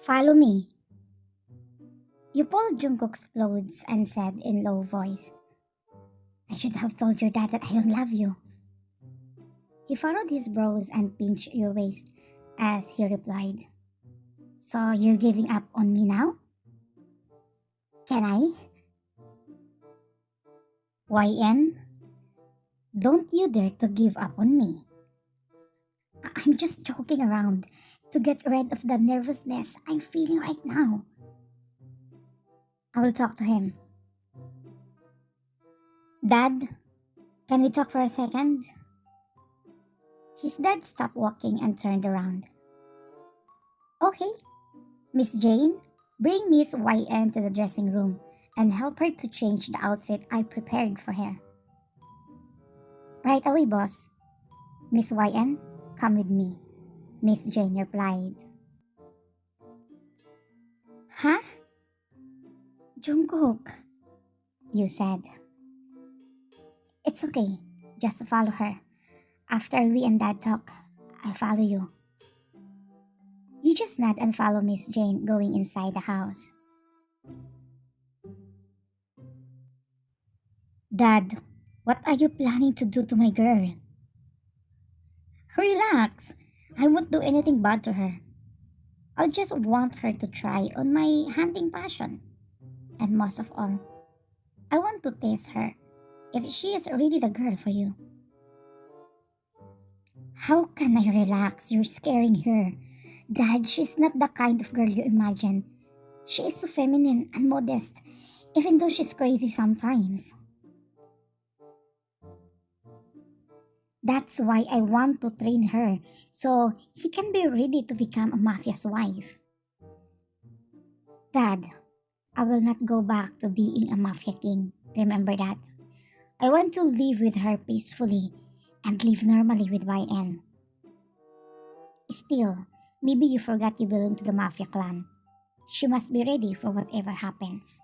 Follow me. You pulled Jungkook's clothes and said in low voice, I should have told your dad that I don't love you. He furrowed his brows and pinched your waist as he replied, So you're giving up on me now? Can I? YN? Don't you dare to give up on me. I'm just joking around to get rid of the nervousness I'm feeling right now. I will talk to him. Dad, can we talk for a second? His dad stopped walking and turned around. Okay, Miss Jane, bring Miss YN to the dressing room and help her to change the outfit I prepared for her. Right away, boss. Miss YN, come with me, Miss Jane replied. Huh? Jungkook, you said. It's okay, just follow her. After we and Dad talk, I follow you. You just nod and follow Miss Jane going inside the house. Dad, what are you planning to do to my girl? Relax. I won't do anything bad to her. I'll just want her to try on my hunting passion. And most of all, I want to test her if she is really the girl for you. How can I relax? You're scaring her. Dad, she's not the kind of girl you imagine. She is so feminine and modest, even though she's crazy sometimes. That's why I want to train her so he can be ready to become a mafia's wife. Dad, I will not go back to being a mafia king. Remember that? I want to live with her peacefully and live normally with YN. Still, maybe you forgot you belong to the mafia clan. She must be ready for whatever happens.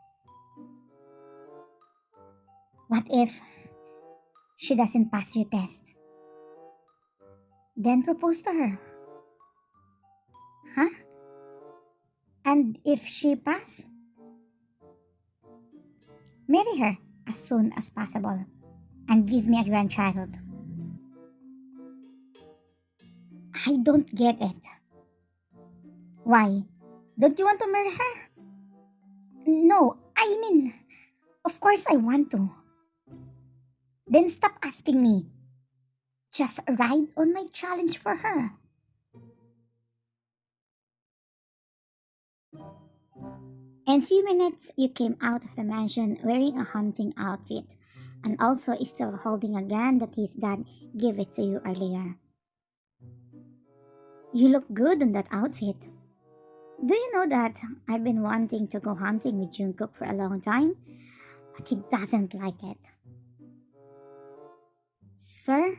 What if she doesn't pass your test? Then propose to her. Huh? And if she pass? Marry her as soon as possible and give me a grandchild. I don't get it. Why? Don't you want to marry her? No, I mean, of course I want to. Then stop asking me. Just ride on my challenge for her. In a few minutes, you came out of the mansion wearing a hunting outfit and also still holding a gun that his dad gave it to you earlier. You look good in that outfit. Do you know that I've been wanting to go hunting with Jungkook for a long time, but he doesn't like it. Sir,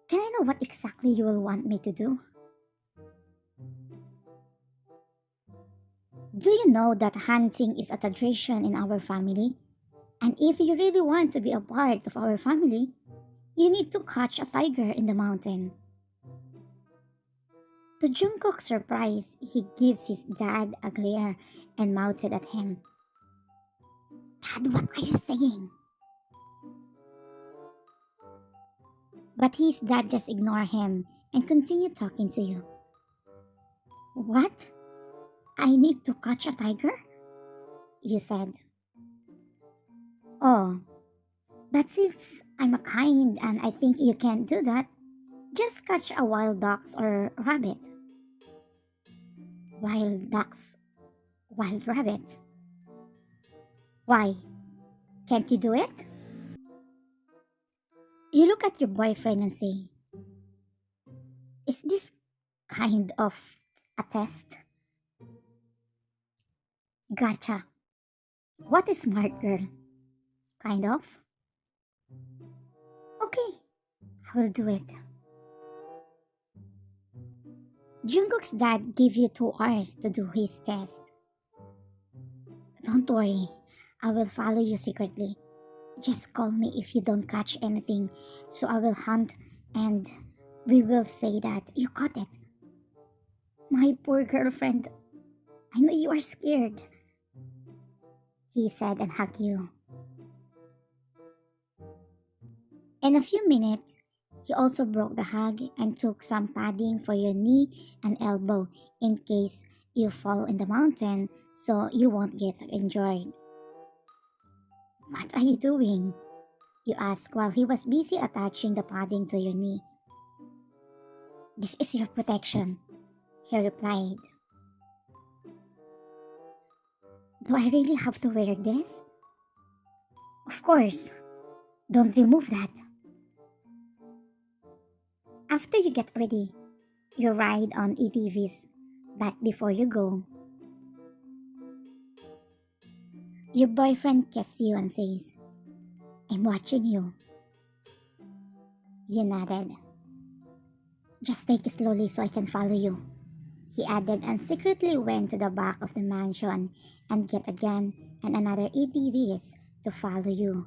can I know what exactly you will want me to do? Do you know that hunting is a tradition in our family? And if you really want to be a part of our family, you need to catch a tiger in the mountain. To Jungkook's surprise, he gives his dad a glare and mouthed at him. Dad, what are you saying? But his dad just ignored him and continued talking to you. What? I need to catch a tiger? You said. Oh, but since I'm a kind and I think you can't do that, just catch a wild ducks or rabbit. Wild ducks, wild rabbits. Why? Can't you do it? You look at your boyfriend and say, Is this kind of a test? Gotcha. What a smart girl. Kind of. Okay, I will do it. Jungkook's dad gave you 2 hours to do his test. Don't worry, I will follow you secretly. Just call me if you don't catch anything, so I will hunt and we will say that you caught it. My poor girlfriend, I know you are scared, he said and hugged you. In a few minutes, he also broke the hug and took some padding for your knee and elbow in case you fall in the mountain so you won't get injured. What are you doing? You asked while he was busy attaching the padding to your knee. This is your protection, he replied. Do I really have to wear this? Of course. Don't remove that. After you get ready, you ride on ATVs. But before you go, your boyfriend kisses you and says, I'm watching you. You nodded. Just take it slowly so I can follow you. He added and secretly went to the back of the mansion and get a gun and another ATVs to follow you.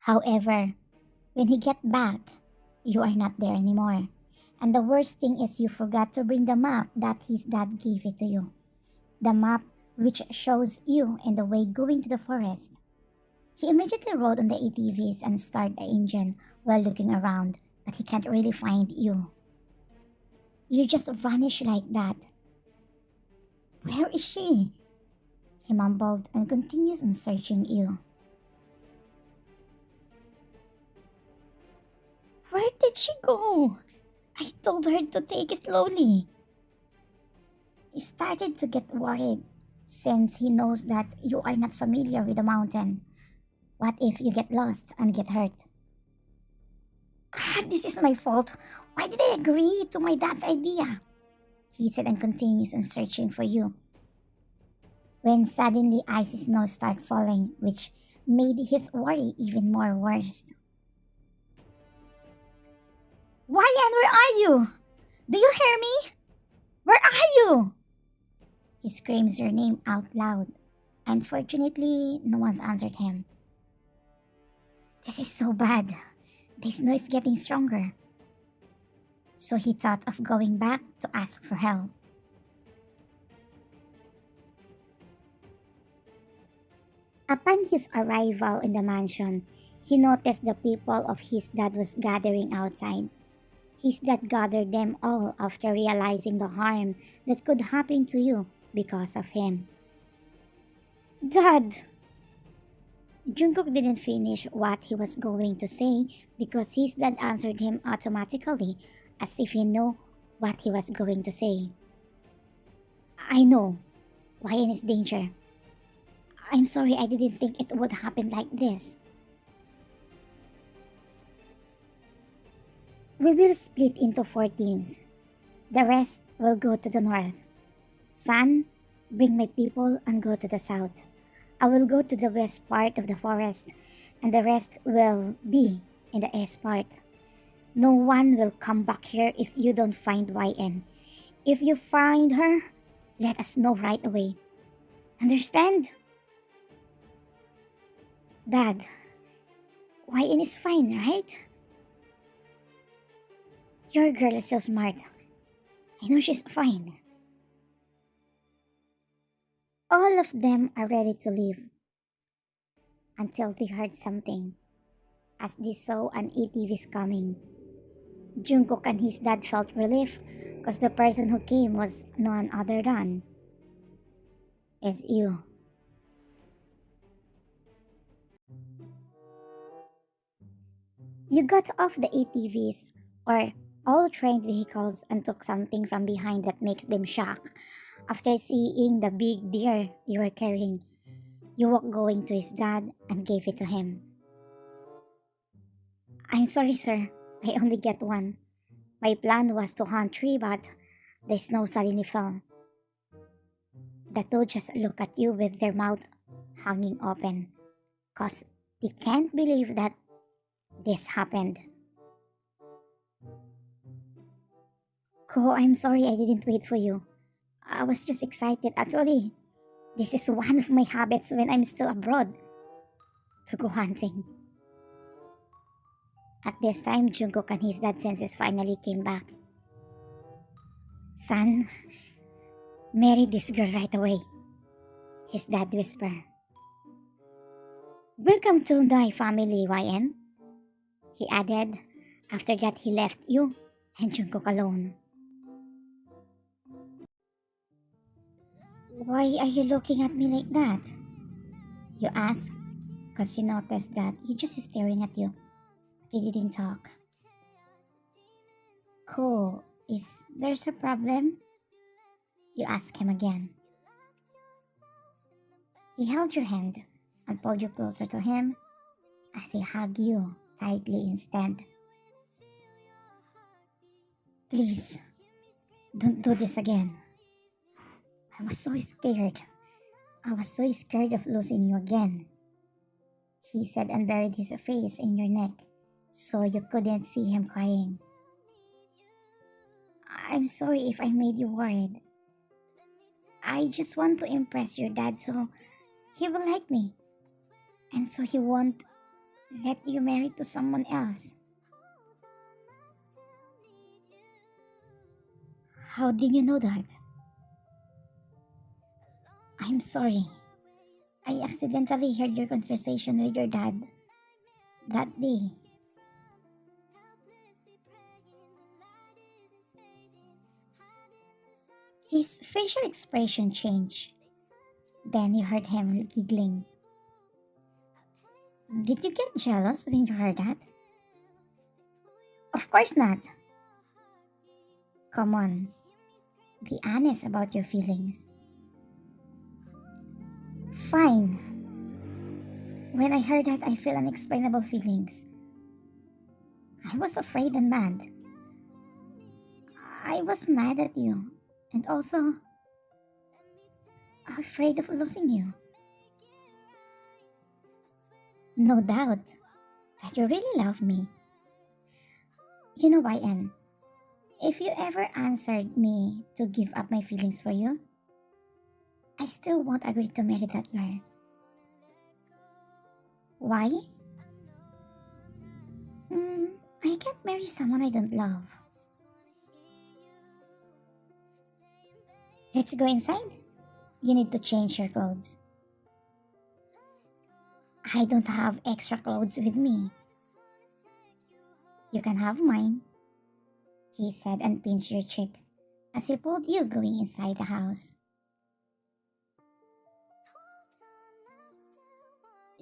However, when he get back, you are not there anymore. And the worst thing is you forgot to bring the map that his dad gave it to you. The map which shows you in the way going to the forest. He immediately rode on the ATVs and started the engine while looking around, but he can't really find you. You just vanish like that. Where is she? He mumbled and continues on searching you. Where did she go? I told her to take it slowly. He started to get worried since he knows that you are not familiar with the mountain. What if you get lost and get hurt? This is my fault. Why did I agree to my dad's idea? He said and continues on searching for you. When suddenly icy snow started falling, which made his worry even more worse. Ryan, where are you? Do you hear me? Where are you? He screams your name out loud. Unfortunately, no one's answered him. This is so bad. The snow is getting stronger. So he thought of going back to ask for help. Upon his arrival in the mansion, he noticed the people of his dad was gathering outside. His dad gathered them all after realizing the harm that could happen to you because of him. Dad! Jungkook didn't finish what he was going to say because his dad answered him automatically as if he knew what he was going to say. I know. Ryan is danger. I'm sorry I didn't think it would happen like this. We will split into 4 teams. The rest will go to the north. Sun, bring my people and go to the south. I will go to the west part of the forest, and the rest will be in the east part. No one will come back here if you don't find YN. If you find her, let us know right away. Understand? Dad, YN is fine, right? Your girl is so smart. I know she's fine. All of them are ready to leave until they heard something as they saw an ATV coming. Jungkook and his dad felt relief because the person who came was none other than is you. You got off the ATVs or all trained vehicles and took something from behind that makes them shock. After seeing the big deer you were carrying, you walked going to his dad and gave it to him. I'm sorry, sir. I only get one. My plan was to hunt three, but The snow suddenly fell. The two just look at you with their mouth hanging open, cause they can't believe that this happened. Ko, I'm sorry I didn't wait for you. I was just excited. Actually, this is one of my habits when I'm still abroad to go hunting. At this time, Jungkook and his dad's senses finally came back. Son, marry this girl right away, his dad whispered. Welcome to my family, YN, he added. After that, he left you and Jungkook alone. Why are you looking at me like that? You asked, because you noticed that he just staring at you. He didn't talk. Cool. Is there's a problem? You asked him again. He held your hand and pulled you closer to him as he hugged you tightly instead. Please, don't do this again. I was so scared. I was so scared of losing you again, he said and buried his face in your neck so you couldn't see him crying. I'm sorry if I made you worried. I just want to impress your dad so he will like me and so he won't let you marry to someone else. How did you know that? I'm sorry. I accidentally heard your conversation with your dad that day. His facial expression changed. Then you heard him giggling. Did you get jealous when you heard that? Of course not. Come on, be honest about your feelings. Fine. When I heard that, I felt unexplainable feelings. I was afraid and mad. I was mad at you, and also afraid of losing you. No doubt that you really love me. You know, YN, if you ever answered me to give up my feelings for you, I still won't agree to marry that girl. Why? I can't marry someone I don't love. Let's go inside. You need to change your clothes. I don't have extra clothes with me. You can have mine, he said and pinched your cheek as he pulled you going inside the house.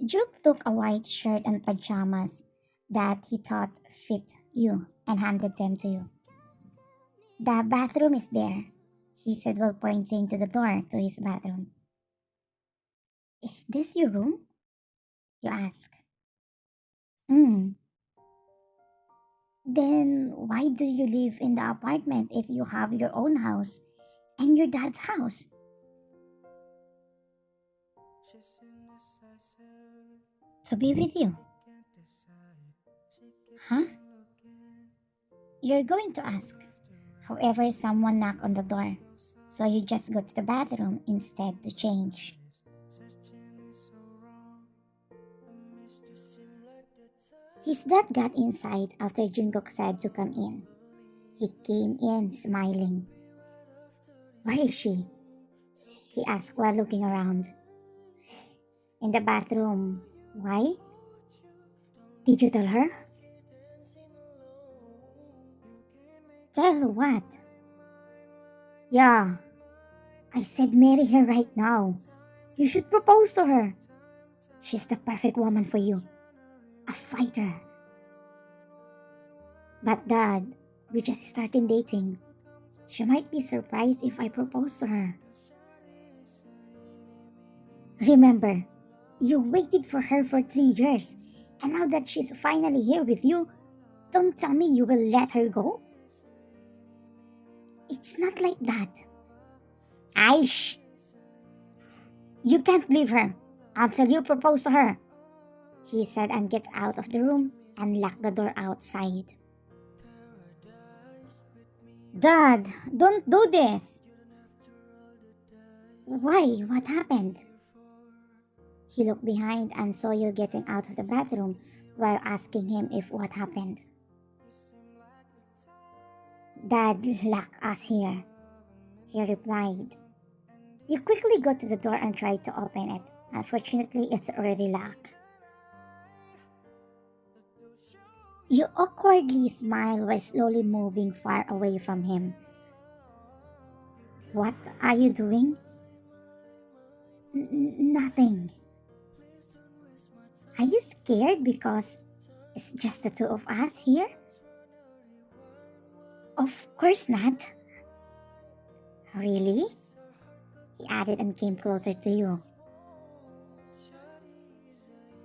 Juke took a white shirt and pajamas that he thought fit you and handed them to you. The bathroom is there, he said while pointing to the door to his bathroom. Is this your room? You asked. Hmm. Then why do you live in the apartment if you have your own house and your dad's house? To be with you. Huh? You're going to ask. However, someone knocked on the door, so you just go to the bathroom instead to change. His dad got inside after Jungkook said to come in. He came in smiling. Where is she? He asked while looking around. In the bathroom. Why? Did you tell her? Tell what? Yeah. I said marry her right now. You should propose to her. She's the perfect woman for you. A fighter. But Dad, we just started dating. She might be surprised if I propose to her. Remember, you waited for her for 3 years, and now that she's finally here with you, don't tell me you will let her go. It's not like that. Aish, you can't leave her until you propose to her, he said and get out of the room and locked the door outside. Dad, don't do this. Why? What happened? He looked behind and saw you getting out of the bathroom while asking him if what happened. Dad locked us here, he replied. You quickly go to the door and try to open it. Unfortunately, it's already locked. You awkwardly smile while slowly moving far away from him. What are you doing? Nothing. Are you scared because it's just the two of us here? Of course not. Really? He added and came closer to you.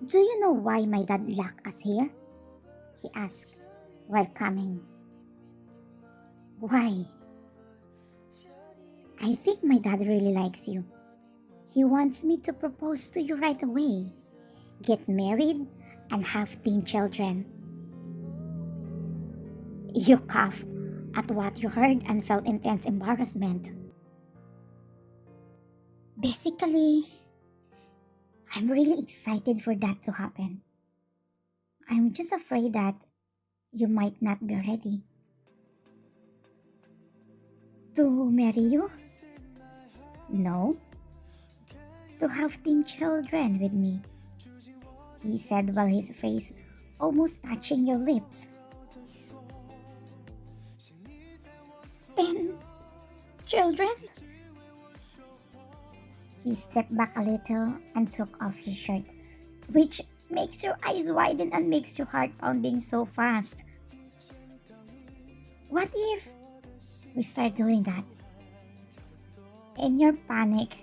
Do you know why my dad locked us here? He asked while coming. Why? I think my dad really likes you. He wants me to propose to you right away, get married, and have teen children. You coughed at what you heard and felt intense embarrassment. Basically, I'm really excited for that to happen. I'm just afraid that you might not be ready. To marry you? No. To have teen children with me, he said while his face almost touching your lips. 10 children? He stepped back a little and took off his shirt, which makes your eyes widen and makes your heart pounding so fast. What if we start doing that? In your panic,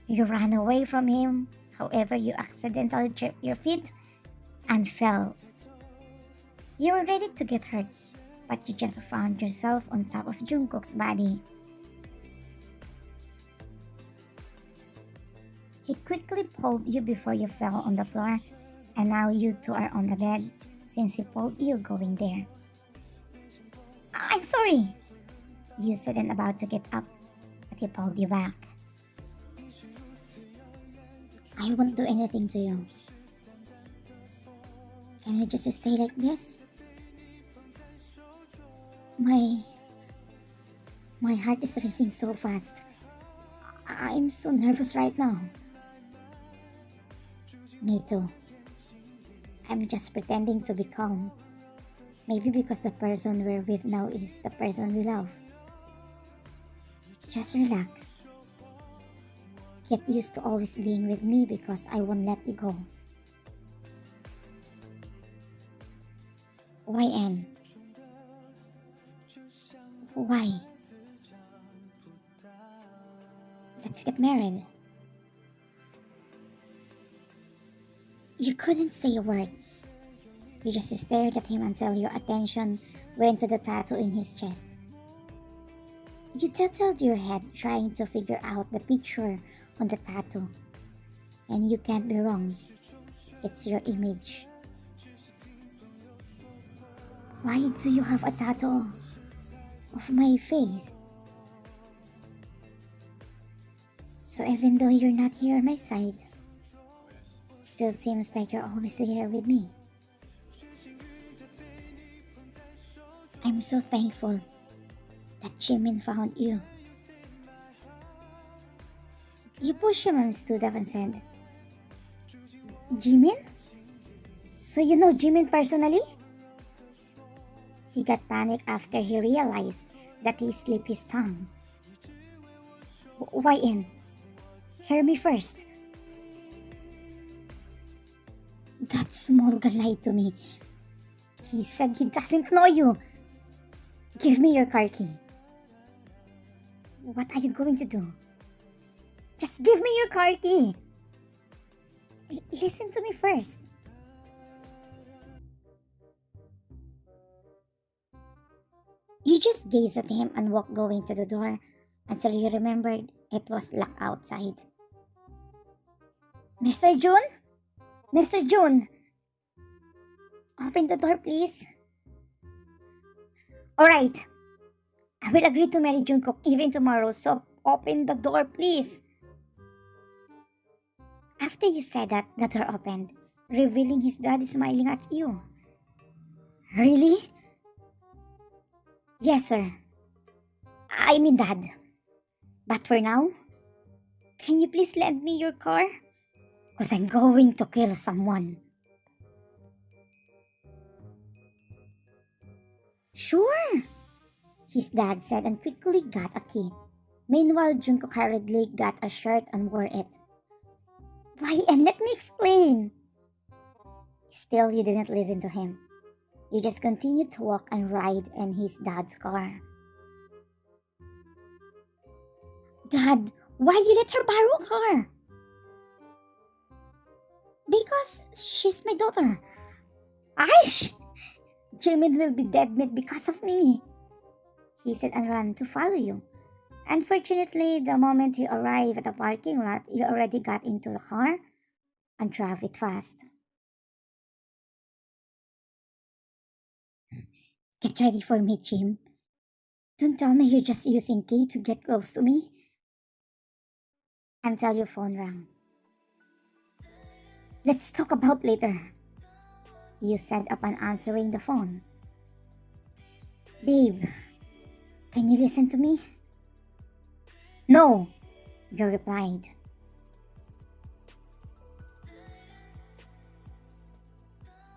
you ran away from him, however you accidentally tripped your feet and fell. You were ready to get hurt, but you just found yourself on top of Jungkook's body. He quickly pulled you before you fell on the floor, and now you two are on the bed since he pulled you going there. I'm sorry, you said and about to get up, but he pulled you back. I won't do anything to you. Can we just stay like this? My heart is racing so fast. I'm so nervous right now. Me too. I'm just pretending to be calm. Maybe because the person we're with now is the person we love. Just relax. Get used to always being with me because I won't let you go. YN. Why? Let's get married. You couldn't say a word. You just stared at him until your attention went to the tattoo in his chest. You tilted your head trying to figure out the picture on the tattoo. And you can't be wrong. It's your image. Why do you have a tattoo of my face? So even though you're not here on my side, it still seems like you're always here with me. I'm so thankful that Jimin found you. You pushed him and stood up and said, Jimin? So you know Jimin personally? He got panicked after he realized that he slipped his tongue. YN, hear me first. That small guy lied to me. He said he doesn't know you. Give me your car key. What are you going to do? Just give me your car key. Listen to me first. You just gazed at him and walked going to the door until you remembered it was locked outside. Mr. June? Mr. June! Open the door, please. Alright, I will agree to marry Jungkook even tomorrow, so open the door, please. After you said that, the door opened, revealing his dad smiling at you. Really? Yes, sir. I mean, Dad. But for now, can you please lend me your car? Because I'm going to kill someone. Sure, his dad said and quickly got a key. Meanwhile, Jungkook hurriedly got a shirt and wore it. Why, and let me explain. Still, you didn't listen to him. You just continued to walk and ride in his dad's car. Dad, why you let her borrow a car? Because she's my daughter. Aish! Jimin will be dead meat because of me. He said and ran to follow you. Unfortunately, the moment you arrived at the parking lot, you already got into the car and drove it fast. Get ready for me, Jim. Don't tell me you're just using Kay to get close to me. Until your phone rang. Let's talk about later, you said upon answering the phone. Babe, can you listen to me? No, you replied.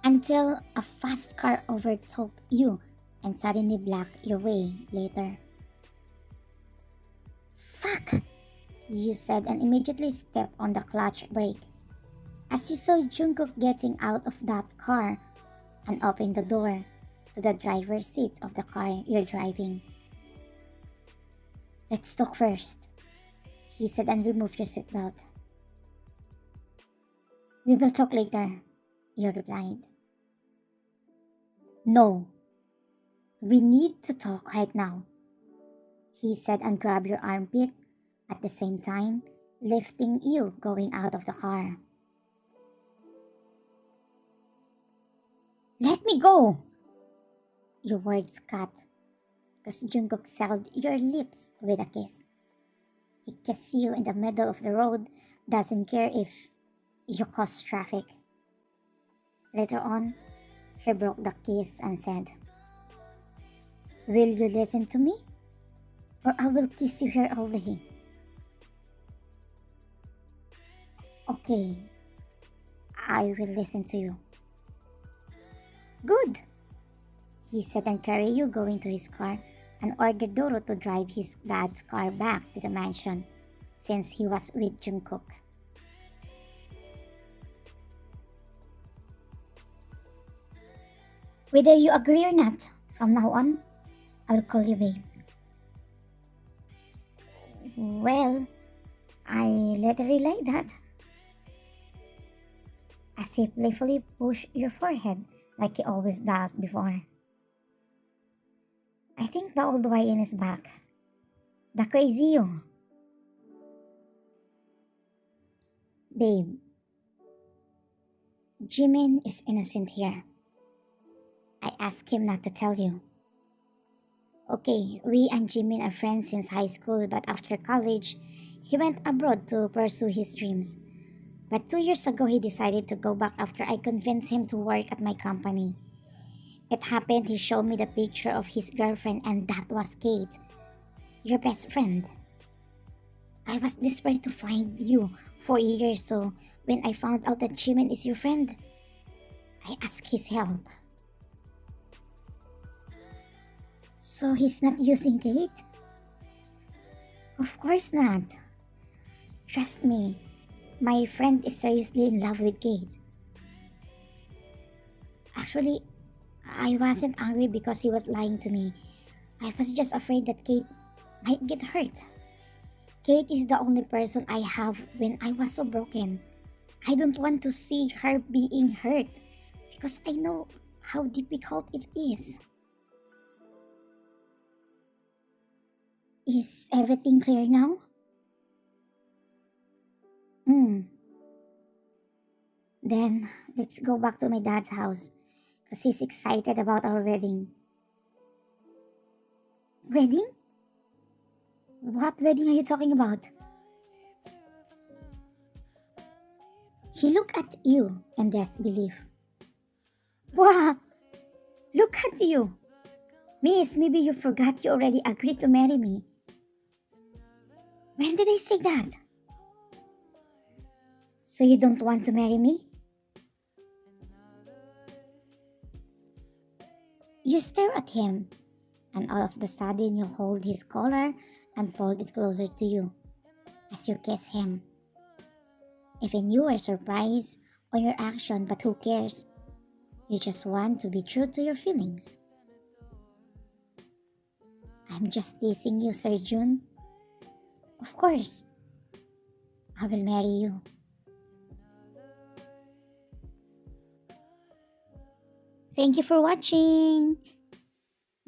Until a fast car overtook you and suddenly blocked your way later. Fuck, you said and immediately stepped on the clutch brake. As you saw Jungkook getting out of that car and opened the door to the driver's seat of the car you're driving. Let's talk first, he said and removed your seatbelt. We will talk later, you replied. No, we need to talk right now, he said and grabbed your armpit at the same time, lifting you going out of the car. Let me go! Your words cut, because Jungkook sealed your lips with a kiss. He kissed you in the middle of the road, doesn't care if you cause traffic. Later on, he broke the kiss and said, Will you listen to me? Or I will kiss you here all day. Okay, I will listen to you. Good, he said and carried you going to his car and ordered Doro to drive his dad's car back to the mansion since he was with Jungkook. Whether you agree or not, from now on, I'll call you babe. Well, I literally like that. As he playfully pushed your forehead like he always does before. I think the old YN is back. The crazy you. Babe, Jimin is innocent here. I asked him not to tell you. Okay, we and Jimin are friends since high school, but after college, he went abroad to pursue his dreams. But 2 years ago, he decided to go back after I convinced him to work at my company. It happened, he showed me the picture of his girlfriend, and that was Kate, your best friend. I was desperate to find you for years, so when I found out that Jimin is your friend, I asked his help. So he's not using Kate? Of course not. Trust me, my friend is seriously in love with Kate. Actually, I wasn't angry because he was lying to me. I was just afraid that Kate might get hurt. Kate is the only person I have when I was so broken. I don't want to see her being hurt because I know how difficult it is. Is everything clear now? Hmm. Then let's go back to my dad's house because he's excited about our wedding. Wedding? What wedding are you talking about? He looked at you in disbelief. Wow, look at you! Miss, maybe you forgot you already agreed to marry me. When did I say that? So you don't want to marry me? You stare at him, and all of the sudden you hold his collar and pulled it closer to you as you kiss him. Even you are surprised on your action, but who cares? You just want to be true to your feelings. I'm just teasing you, Sir June. Of course, I will marry you. Thank you for watching.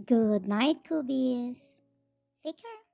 Good night, Coobies. Take care.